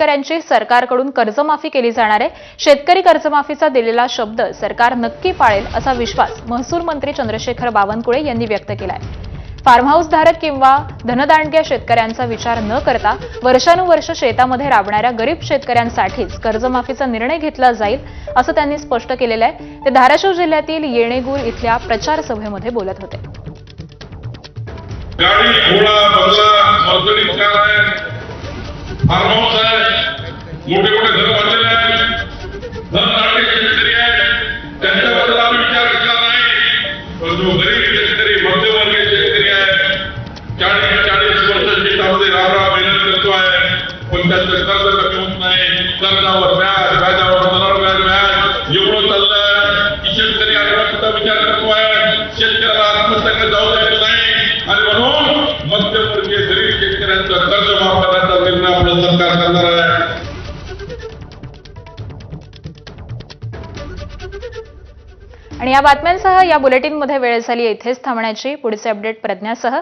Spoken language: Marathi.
शेतकऱ्यांची सरकारकडून कर्जमाफी केली जाणार आहे। शेतकरी कर्जमाफीचा दिलेला शब्द सरकार नक्की पाळेल असा विश्वास महसूल मंत्री चंद्रशेखर बावनकुळे यांनी व्यक्त केला आहे। फार्म हाऊस धारक किंवा धनदांडग्या शेतकऱ्यांचा विचार न करता वर्षानुवर्ष शेतामध्ये राबणाऱ्या गरीब शेतकऱ्यांसाठीच कर्जमाफीचा निर्णय घेतला जाईल असं त्यांनी स्पष्ट केलेलं आहे। ते धाराशिव जिल्ह्यातील येणेगूर इथल्या प्रचार सभेमध्ये बोलत होते। गाड़ी घोड़ा बंगला मजदूरी कार है, फार्म हाउस है, मोठे मोठे घर बांधलेले आहेत, धनदांडगे शेतकरी आहेत, त्यांच्याबद्दल आम्ही विचार केला नाही। पण जो गरीब शेतकरी मध्यमवर्गीय शेतकरी आहे, 40 वर्ष शेतामध्ये राबराब मेहनत करतो आहे, पण त्याचं कर्ज कमी होत नाही, कर्जावर व्याज, व्याजावर पुनर्व्याज, व्याज एवढं चाललंय की शेतकरी आत्महत्येचा विचार करतो आहे। शेतकऱ्याला आत्महत्या जाऊ द्यायचं नाही आणि म्हणून मध्यमवर्गीय गरीब शेतकऱ्यांचं कर्ज माफ करण्याचा निर्णय आपलं सरकार करणार आहे। आणि या बातम्यांसह या बुलेटिनमध्ये वेळ झाली इथेच थांबण्याची। पुढचे अपडेट प्रज्ञासह।